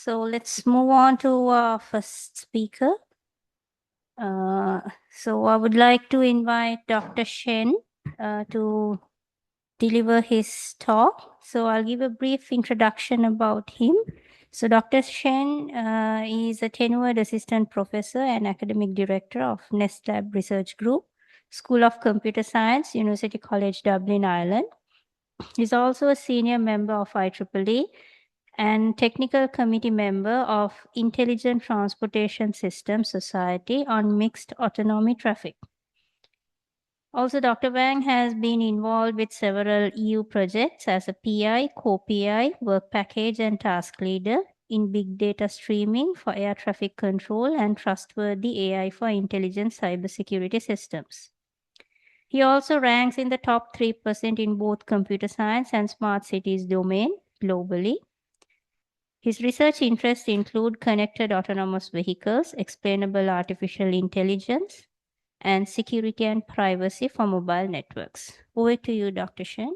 So let's move on to our first speaker. So I would like to invite Dr. Shen to deliver his talk. So I'll give a brief introduction about him. So Dr. Shen is a tenured assistant professor and academic director of Nest Lab Research Group, School of Computer Science, University College Dublin, Ireland. He's also a senior member of IEEE and technical committee member of Intelligent Transportation Systems Society on mixed autonomy traffic. Also, Dr. Wang has been involved with several EU projects as a PI, co-PI, work package, and task leader in big data streaming for air traffic control and trustworthy AI for intelligent cybersecurity systems. He also ranks in the top 3% in both computer science and smart cities domain globally. His research interests include connected autonomous vehicles, explainable artificial intelligence, and security and privacy for mobile networks. Over to you, Dr. Shen.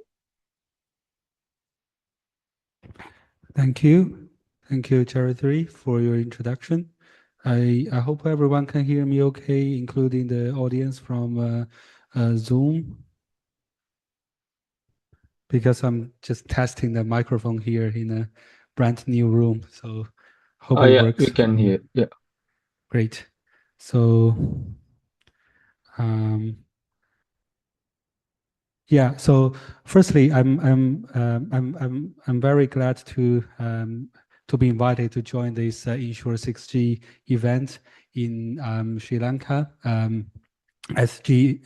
Thank you. Thank you, Trustworthy, for your introduction. I hope everyone can hear me okay, including the audience from Zoom, because I'm just testing the microphone here in a brand new room. So hope it works. We can hear. Yeah. Great. So yeah. So firstly, I'm very glad to be invited to join this ENSURE-6G event in Sri Lanka. USG.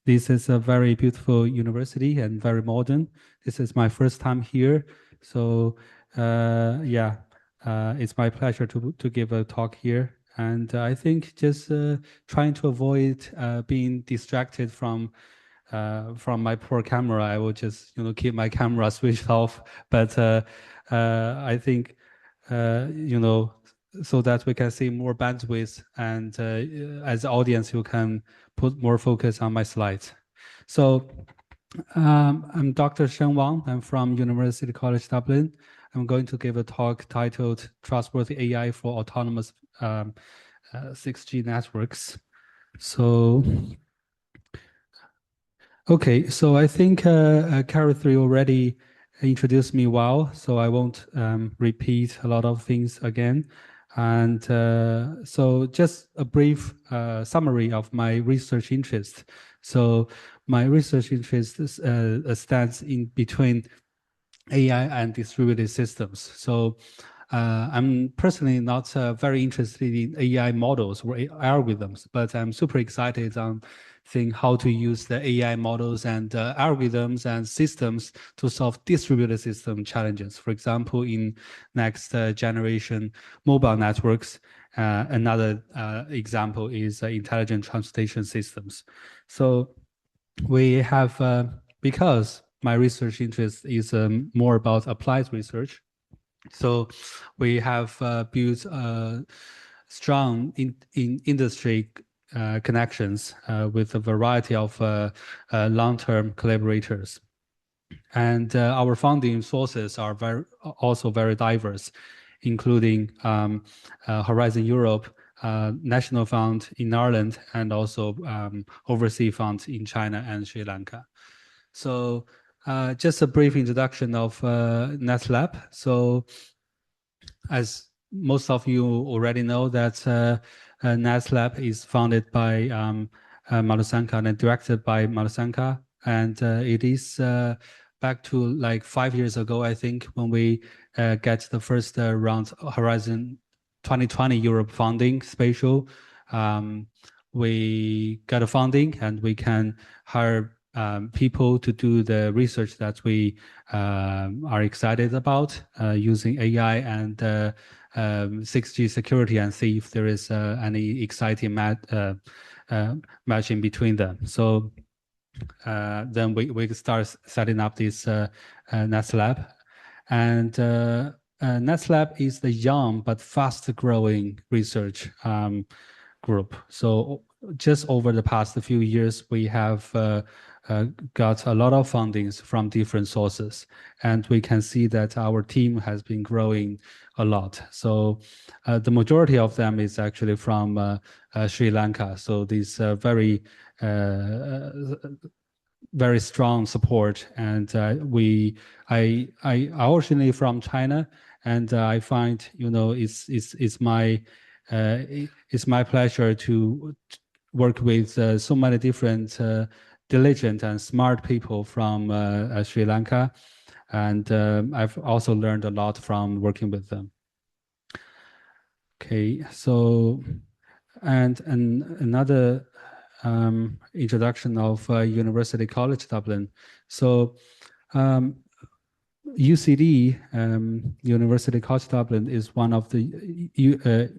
This is a very beautiful university and very modern. This is my first time here, so yeah, it's my pleasure to give a talk here. And I think just trying to avoid being distracted from my poor camera, I will just keep my camera switched off. But I think so that we can see more bandwidth, and as the audience, you can put more focus on my slides. So I'm Dr. Shen Wang. I'm from University College Dublin. I'm going to give a talk titled Trustworthy AI for Autonomous 6G Networks. So, okay, so I think Carol 3 already introduced me well, so I won't repeat a lot of things again. And so just a brief summary of my research interest. So my research interest stands in between AI and distributed systems. So I'm personally not very interested in AI models or algorithms, but I'm super excited on seeing how to use the AI models and algorithms and systems to solve distributed system challenges. For example, in next generation mobile networks, another example is intelligent transportation systems. So we have, because my research interest is more about applied research, so we have built strong industry connections with a variety of long-term collaborators. And our funding sources are also very diverse, including Horizon Europe, National Fund in Ireland, and also overseas funds in China and Sri Lanka. So just a brief introduction of Nest Lab. So as most of you already know, that Nest Lab is founded by Madhusanka and directed by Madhusanka. And it is back to like 5 years ago, I think, when we get the first round Horizon 2020 Europe funding spatial. We got a funding and we can hire people to do the research that we are excited about using AI and 6G security, and see if there is any exciting match in between them. So then we start setting up this Nest Lab. And Nest Lab is the young but fast growing research group. So just over the past few years, we have got a lot of fundings from different sources, and we can see that our team has been growing a lot. So the majority of them is actually from Sri Lanka. So these very strong support, and I originally from China, and I find it's my pleasure to work with so many different diligent and smart people from Sri Lanka, and I've also learned a lot from working with them. Okay, so and another introduction of University College Dublin. So UCD, University College Dublin, is one of the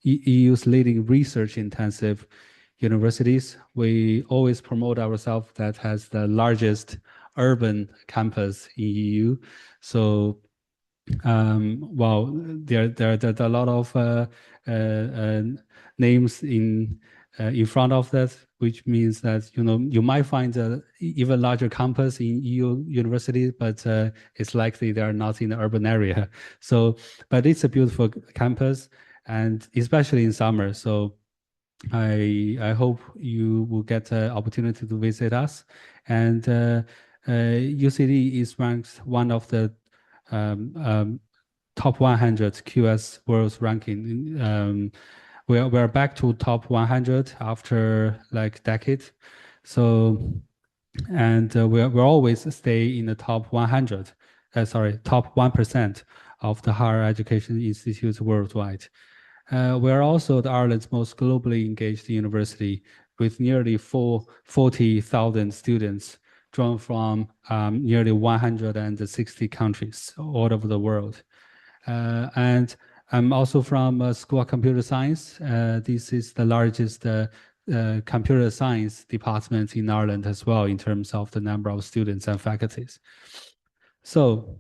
EU's leading research-intensive universities. We always promote ourselves that has the largest urban campus in EU. So well, there are a lot of names in front of that, which means that you might find an even larger campus in EU university, but it's likely they are not in the urban area. So, but it's a beautiful campus, and especially in summer. So I hope you will get an opportunity to visit us. And UCD is ranked one of the top 100 QS World ranking. We're back to top 100 after like decade. So, and we're always stay in the top 100. Top 1% of the higher education institutes worldwide. We're also Ireland's most globally engaged university, with nearly 40,000 students drawn from nearly 160 countries all over the world. And I'm also from School of Computer Science. This is the largest computer science department in Ireland as well, in terms of the number of students and faculties. So,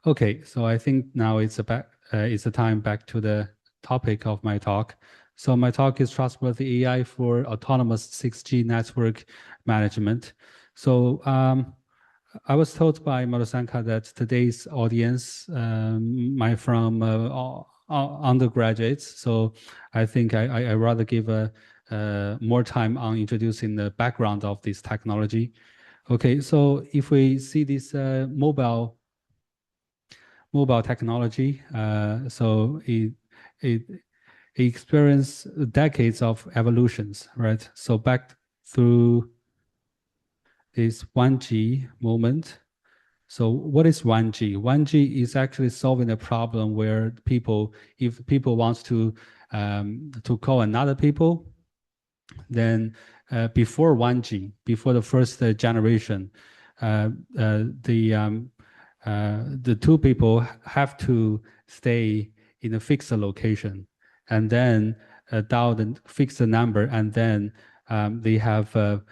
okay, so I think now it's the time back to the topic of my talk. So my talk is Trustworthy AI for Autonomous 6G Network Management. So I was told by Madhusanka that today's audience might from undergraduates. So I think I rather give more time on introducing the background of this technology. Okay, so if we see this mobile technology, so it experienced decades of evolutions, right? So back through this 1G moment. So what is 1G? 1G is actually solving a problem where if people want to call another people, then before 1G, before the first generation, the two people have to stay in a fixed location, and then dial the fixed number, and then they have a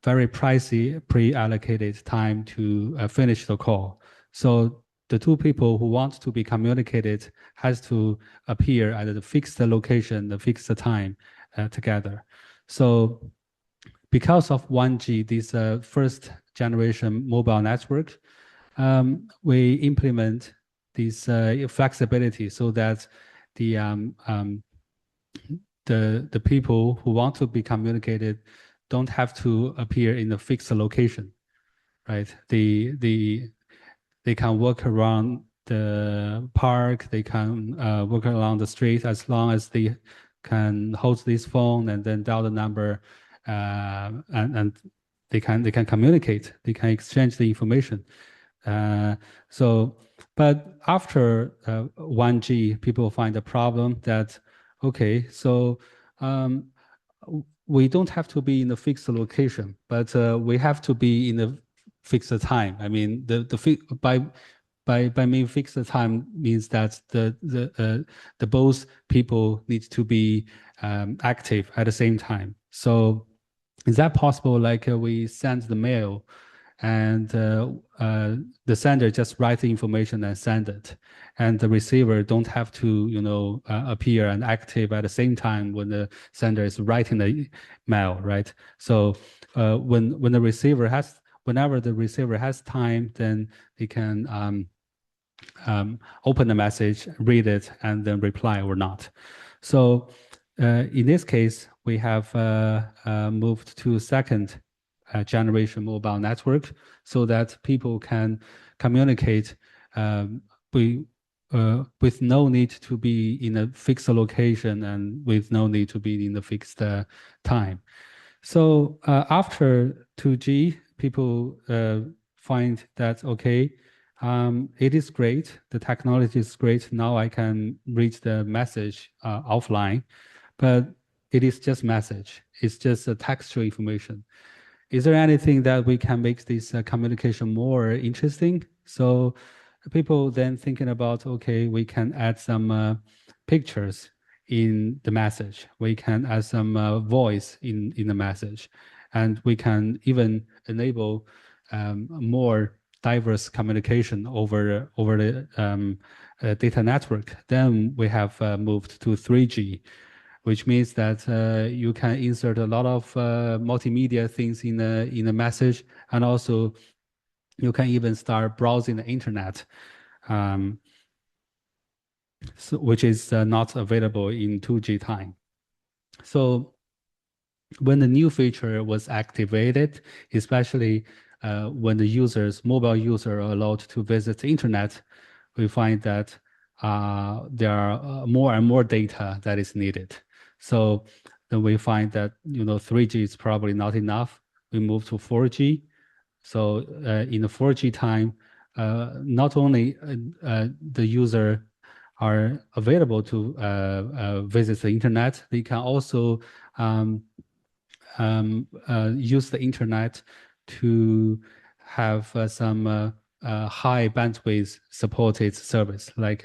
very pricey pre-allocated time to finish the call. So the two people who want to be communicated has to appear at the fixed location, the fixed time together. So because of 1G, this first generation mobile network, we implement this flexibility so that the people who want to be communicated don't have to appear in a fixed location, right? They can walk around the park, they can walk along the street, as long as they can hold this phone and then dial the number, and they can communicate, they can exchange the information. But after 1G, people find a problem that, okay, so we don't have to be in a fixed location, but we have to be in a fixed time. I mean, by mean fixed time means that the both people need to be active at the same time. So is that possible? Like we send the mail, and the sender just write the information and send it, and the receiver don't have to appear and active at the same time when the sender is writing the mail, right? So when the receiver has whenever the receiver has time, then they can open the message, read it, and then reply or not. So in this case, we have moved to second generation mobile network so that people can communicate with no need to be in a fixed location and with no need to be in a fixed time. So after 2G, people find that, okay, it is great. The technology is great. Now I can read the message offline, but it is just message. It's just a textual information. Is there anything that we can make this communication more interesting? So people then thinking about, okay, we can add some pictures in the message. We can add some voice in the message, and we can even enable more diverse communication over the data network. Then we have moved to 3G, which means that you can insert a lot of multimedia things in a message, and also you can even start browsing the internet, which is not available in 2G time. So when the new feature was activated, especially when the mobile user are allowed to visit the internet, we find that there are more and more data that is needed. So then we find that 3G is probably not enough. We move to 4G. So in the 4G time, not only the user are available to visit the internet, they can also use the internet to have some high bandwidth supported service like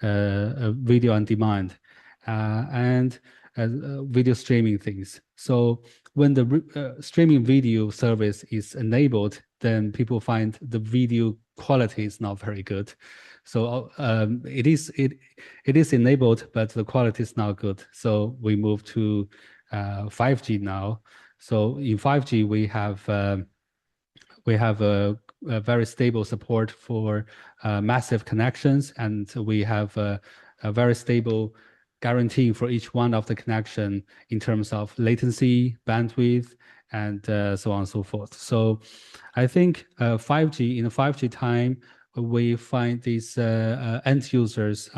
video on demand and video streaming things. So when the streaming video service is enabled, then people find the video quality is not very good. So it is enabled, but the quality is not good. So we move to 5G now. So in 5G, we have a very stable support for massive connections, and we have a very stable guarantee for each one of the connection in terms of latency, bandwidth, and so on and so forth. So I think 5G, in the 5G time, we find these end users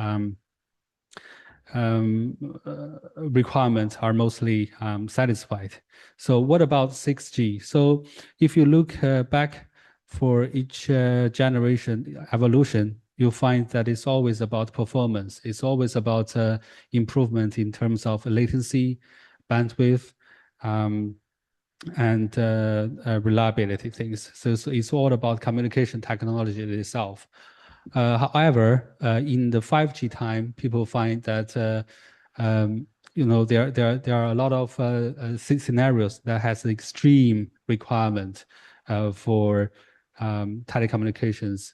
requirements are mostly satisfied. So what about 6G? So if you look back for each generation evolution, you'll find that it's always about performance. It's always about improvement in terms of latency, bandwidth, and reliability things. So it's all about communication technology itself. However, in the 5G time, people find that there are a lot of scenarios that has extreme requirement for telecommunications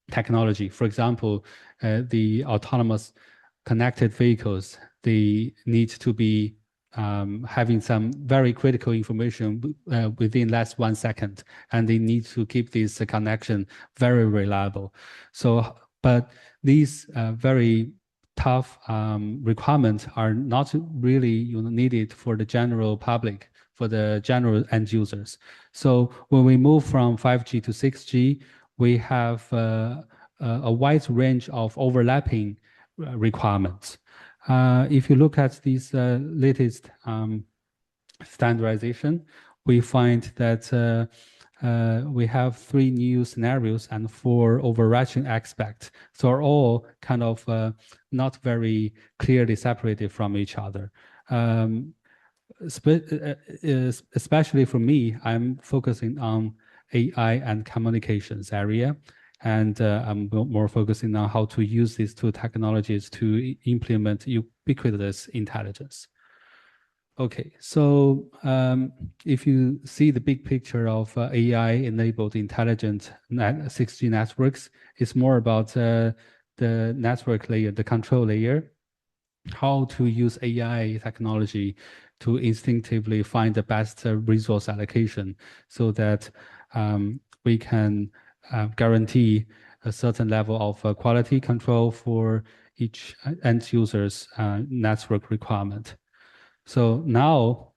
technology. For example, the autonomous connected vehicles, they need to be having some very critical information within less 1 second, and they need to keep this connection very reliable. So, but these very tough requirements are not really needed for the general public, for the general end users. So when we move from 5G to 6G, we have a wide range of overlapping requirements. If you look at these latest standardization, we find that we have 3 new scenarios and 4 overarching aspects. So are all kind of not very clearly separated from each other. Especially for me, I'm focusing on AI and communications area. And I'm more focusing on how to use these 2 technologies to implement ubiquitous intelligence. Okay, so if you see the big picture of AI-enabled intelligent 6G networks, it's more about the network layer, the control layer, how to use AI technology to instinctively find the best resource allocation so that we can guarantee a certain level of quality control for each end user's network requirement. So now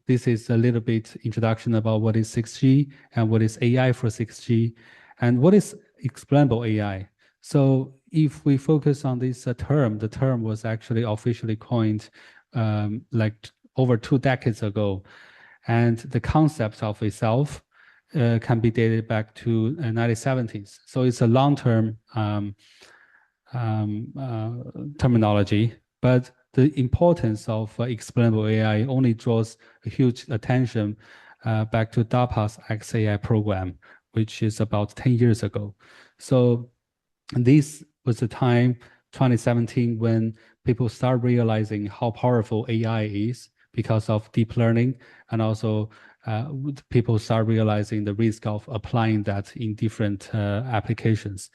this is a little bit introduction about what is 6G and what is AI for 6G and what is explainable AI. So if we focus on this term, the term was actually officially coined like over 2 decades ago. And the concept of itself can be dated back to 1970s. So it's a long-term terminology, but the importance of explainable AI only draws a huge attention back to DARPA's XAI program, which is about 10 years ago. So this was the time, 2017, when people start realizing how powerful AI is because of deep learning, and also people start realizing the risk of applying that in different applications,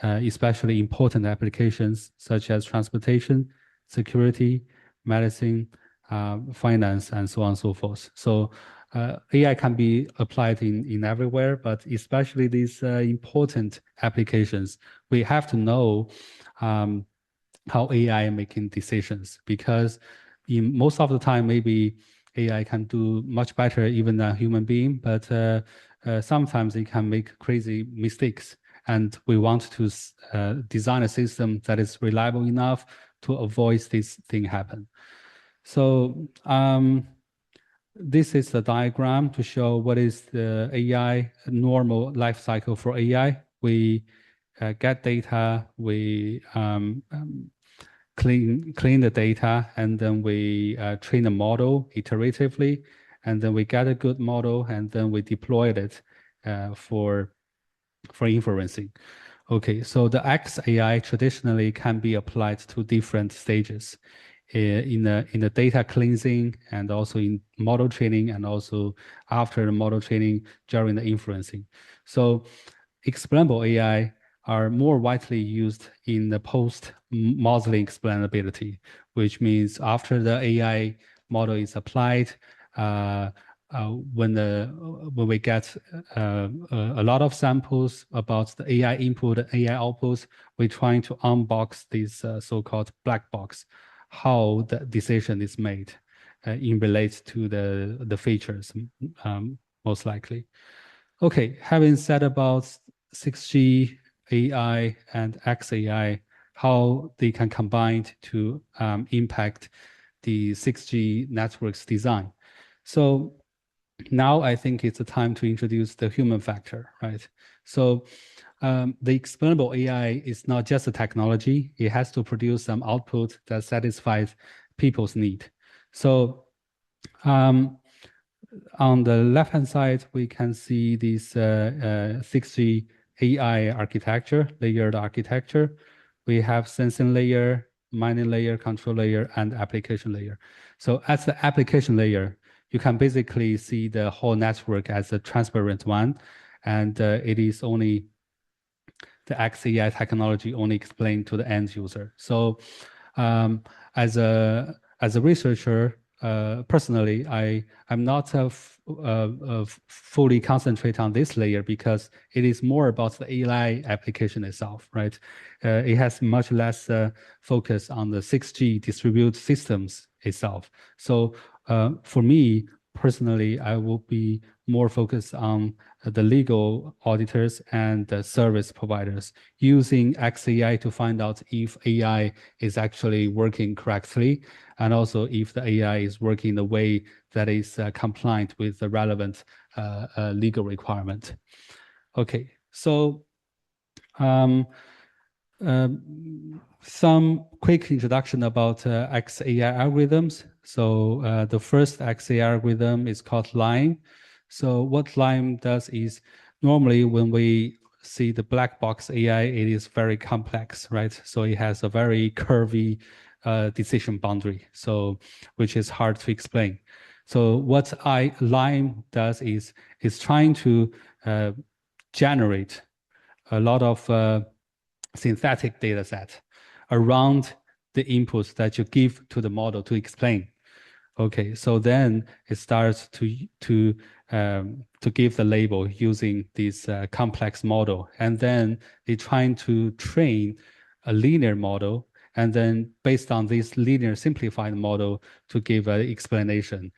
especially important applications such as transportation, security, medicine, finance, and so on and so forth. So AI can be applied in everywhere, but especially these important applications, we have to know how AI making decisions, because in most of the time, maybe AI can do much better even than a human being, but sometimes it can make crazy mistakes. And we want to design a system that is reliable enough to avoid this thing happen. So this is the diagram to show what is the AI normal life cycle for AI. We get data, we clean the data, and then we train a model iteratively, and then we get a good model, and then we deploy it for inferencing. Okay, so the XAI traditionally can be applied to different stages in the data cleansing, and also in model training, and also after the model training during the inferencing. So explainable AI are more widely used in the post-modeling explainability, which means after the AI model is applied, when we get a lot of samples about the AI input and AI outputs, we're trying to unbox this so-called black box, how the decision is made in relate to the features, most likely. Okay, having said about 6G, AI, and XAI, how they can combine to impact the 6G network's design. So now I think it's the time to introduce the human factor, right? So the explainable AI is not just a technology, it has to produce some output that satisfies people's need. So on the left-hand side, we can see this 6G AI architecture, layered architecture. We have sensing layer, mining layer, control layer, and application layer. So as the application layer, you can basically see the whole network as a transparent one, and it is only the XAI technology only explained to the end user. So as a researcher, personally, I'm not fully concentrate on this layer because it is more about the AI application itself, right? It has much less focus on the 6G distributed systems itself. So for me, personally, I will be more focused on the legal auditors and the service providers using XAI to find out if AI is actually working correctly, and also if the AI is working in a way that is compliant with the relevant legal requirement. Okay, so some quick introduction about XAI algorithms. So the first XAI algorithm is called LIME. So what LIME does is, normally when we see the black box AI, it is very complex, right? So it has a very curvy decision boundary, so which is hard to explain. So what Lime does is trying to generate a lot of synthetic data set around the inputs that you give to the model to explain. Okay, so then it starts to give the label using this complex model, and then they're trying to train a linear model, and then based on this linear simplified model to give an explanation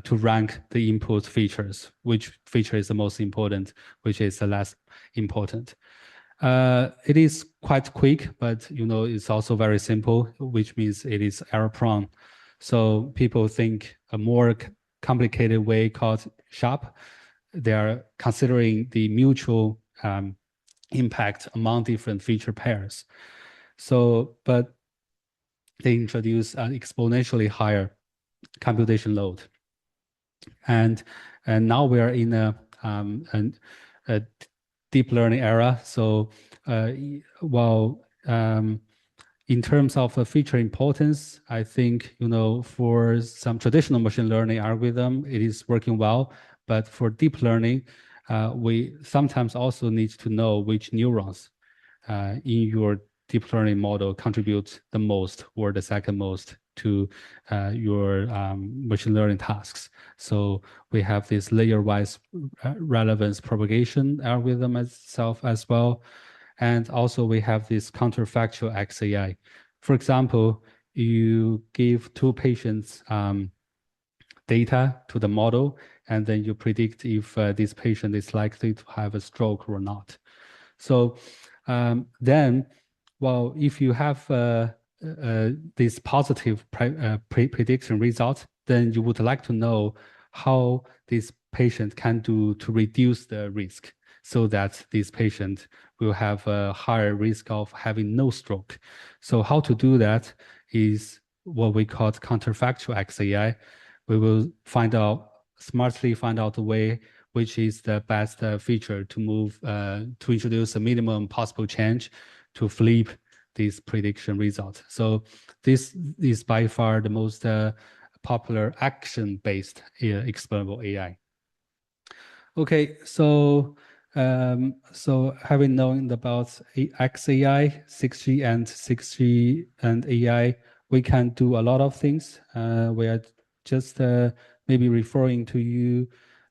to rank the input features, which feature is the most important, which is the less important. It is quite quick, but it's also very simple, which means it is error prone. So people think a more complicated way called SHARP. They are considering the mutual impact among different feature pairs. So, but they introduce an exponentially higher computation load. And now we are in a deep learning era. So while in terms of feature importance, I think for some traditional machine learning algorithm, it is working well. But for deep learning, we sometimes also need to know which neurons in your deep learning model contribute the most or the second most to your machine learning tasks. So we have this layer-wise relevance propagation algorithm itself as well. And also we have this counterfactual XAI. For example, you give two patients data to the model, and then you predict if this patient is likely to have a stroke or not. So then, well, if you have this positive prediction result, then you would like to know how this patient can do to reduce the risk so that this patient will have a higher risk of having no stroke. So how to do that is what we call counterfactual XAI. We will smartly find out the way which is the best feature to move to introduce a minimum possible change to flip this prediction result. So this is by far the most popular action-based explainable AI. Okay, so having known about XAI, 6G and 6G and AI, we can do a lot of things. We are just maybe referring to you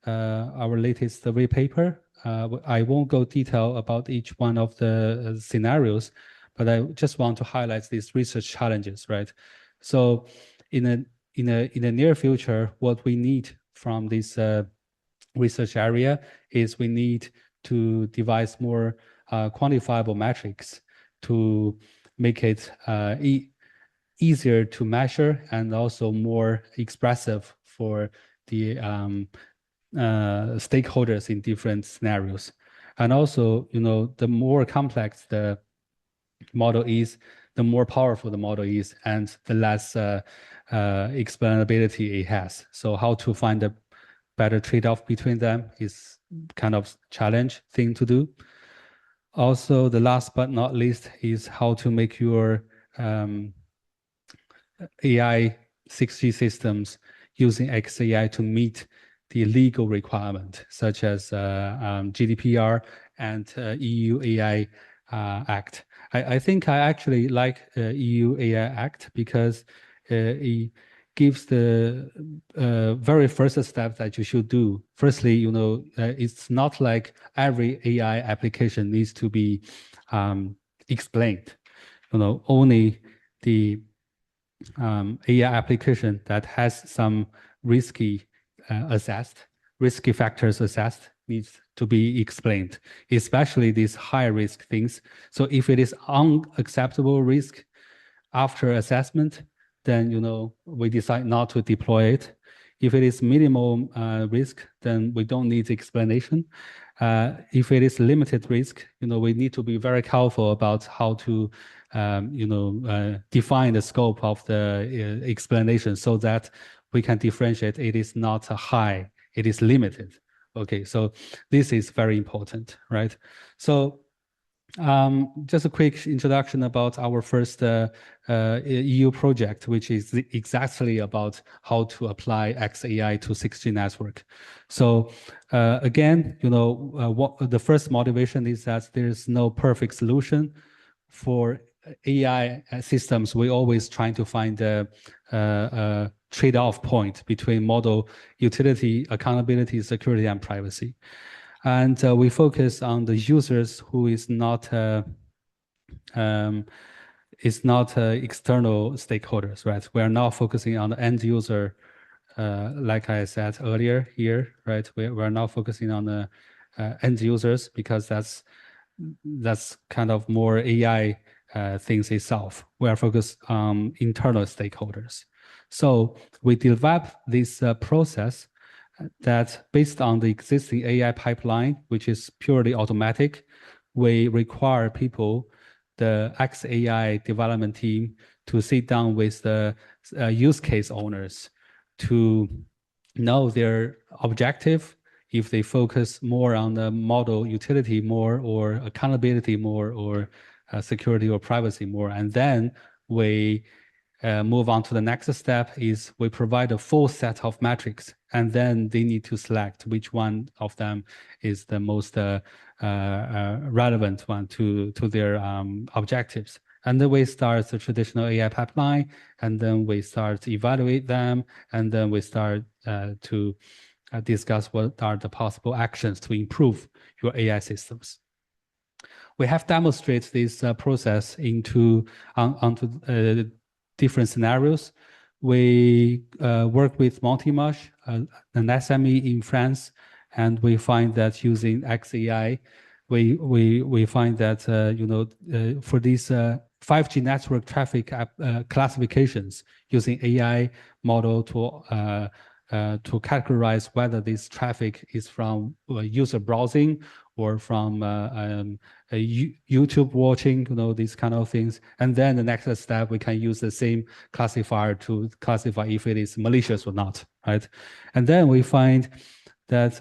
our latest survey paper. I won't go detail about each one of the scenarios, but I just want to highlight these research challenges, right? So in the near future, what we need from this research area is we need to devise more quantifiable metrics to make it easier to measure and also more expressive for the stakeholders in different scenarios. And also, the more complex the model is, the more powerful the model is, and the less explainability it has. So how to find a better trade-off between them is kind of challenge thing to do. Also, the last but not least is how to make your AI 6G systems using XAI to meet the legal requirement, such as GDPR and EU AI Act. I think I actually like EU AI Act because it gives the very first step that you should do. Firstly, it's not like every AI application needs to be explained. Only the AI application that has some risky factors assessed needs to be explained, especially these high risk things. So if it is unacceptable risk after assessment, then we decide not to deploy it. If it is minimal risk, then we don't need explanation. If it is limited risk, we need to be very careful about how to define the scope of the explanation so that we can differentiate it is not a high, it is limited. Okay, so this is very important, right? So Just a quick introduction about our first EU project, which is exactly about how to apply XAI to 6G network. So again, what the first motivation is that there's no perfect solution for AI systems. We always trying to find a trade-off point between model utility, accountability, security, and privacy. And we focus on the users who is not external stakeholders, right? We are now focusing on the end user, like I said earlier here, right? We're now focusing on the end users because that's kind of more AI things itself. We are focused on internal stakeholders. So we develop this process that based on the existing AI pipeline, which is purely automatic, we require people, the XAI development team, to sit down with the use case owners to know their objective, if they focus more on the model utility more, or accountability more, or security or privacy more. And then we move on to the next step is we provide a full set of metrics, and then they need to select which one of them is the most relevant one to their objectives. And then we start the traditional AI pipeline, and then we start to evaluate them, and then we start to discuss what are the possible actions to improve your AI systems. We have demonstrated this process onto different scenarios. We work with Montimash, an SME in France, and we find that using XAI, we find that for these 5G network traffic classifications, using AI model to categorize whether this traffic is from user browsing or from YouTube watching, these kind of things. And then the next step, we can use the same classifier to classify if it is malicious or not, right? And then we find that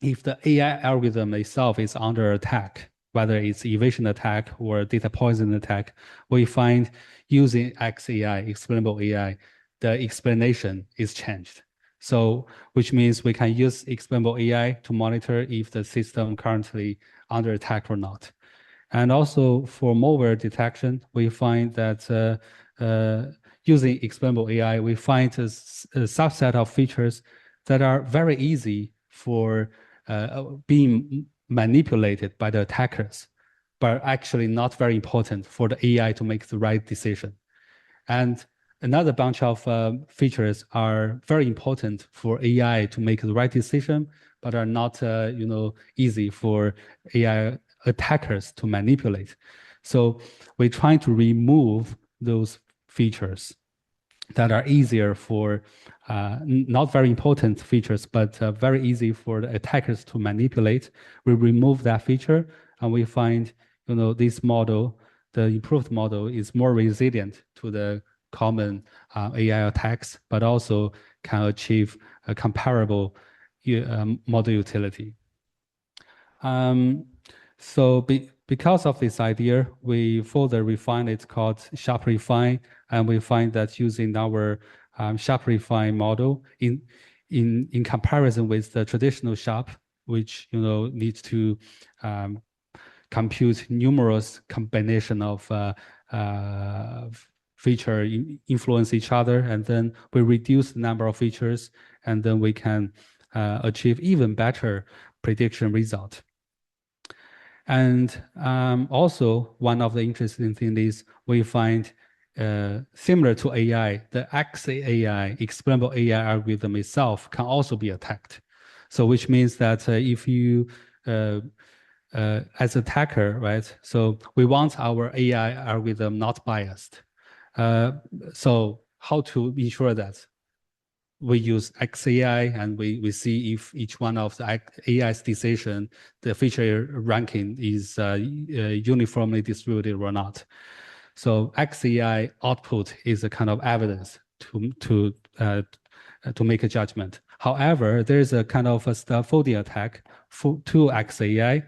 if the AI algorithm itself is under attack, whether it's evasion attack or data poisoning attack, we find using XAI, explainable AI, the explanation is changed. So, which means we can use explainable AI to monitor if the system currently under attack or not. And also for malware detection, we find that using explainable AI, we find a subset of features that are very easy for being manipulated by the attackers, but actually not very important for the AI to make the right decision. And another bunch of features are very important for AI to make the right decision, but are not easy for AI attackers to manipulate. So we're trying to remove those features that are easier for not very important features, but very easy for the attackers to manipulate. We remove that feature, and we find this model, the improved model, is more resilient to the common AI attacks, but also can achieve a comparable model utility. Because of this idea, we further refine it, called Sharp Refine, and we find that using our Sharp Refine model in comparison with the traditional Sharp, which needs to compute numerous combination of feature influence each other, and then we reduce the number of features, and then we can achieve even better prediction result. And also, one of the interesting things is we find similar to AI, the XAI, explainable AI algorithm itself can also be attacked. So which means that if you, as attacker, right, so we want our AI algorithm not biased. So how to ensure that? We use XAI, and we see if each one of the AI's decision, the feature ranking is uniformly distributed or not. So XAI output is a kind of evidence to make a judgment. However, there's a kind of a scaffolding attack to XAI,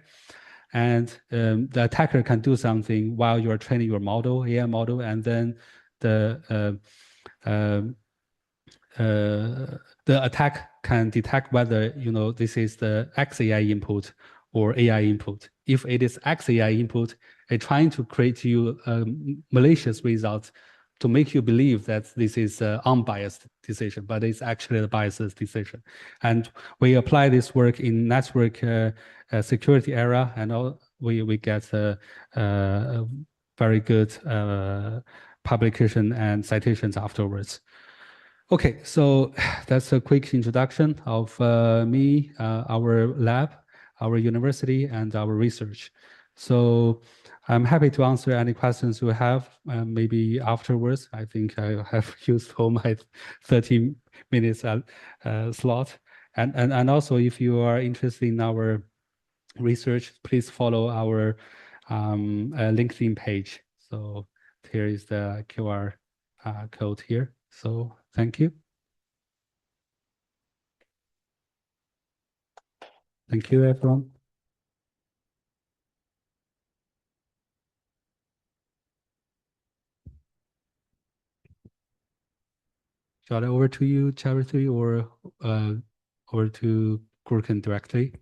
and the attacker can do something while you are training your model, AI model, and then the attack can detect whether this is the XAI input or AI input. If it is XAI input, it's trying to create you a malicious result to make you believe that this is an unbiased decision, but it's actually a biased decision. And we apply this work in network security area, and we get a very good publication and citations afterwards. Okay, so that's a quick introduction of me, our lab, our university, and our research. So I'm happy to answer any questions you have, maybe afterwards. I think I have used all my 30 minutes slot. And also, if you are interested in our research, please follow our LinkedIn page. So here is the QR code here. So thank you. Thank you, everyone. Shall I over to you, Charity, or over to Gurkan directly?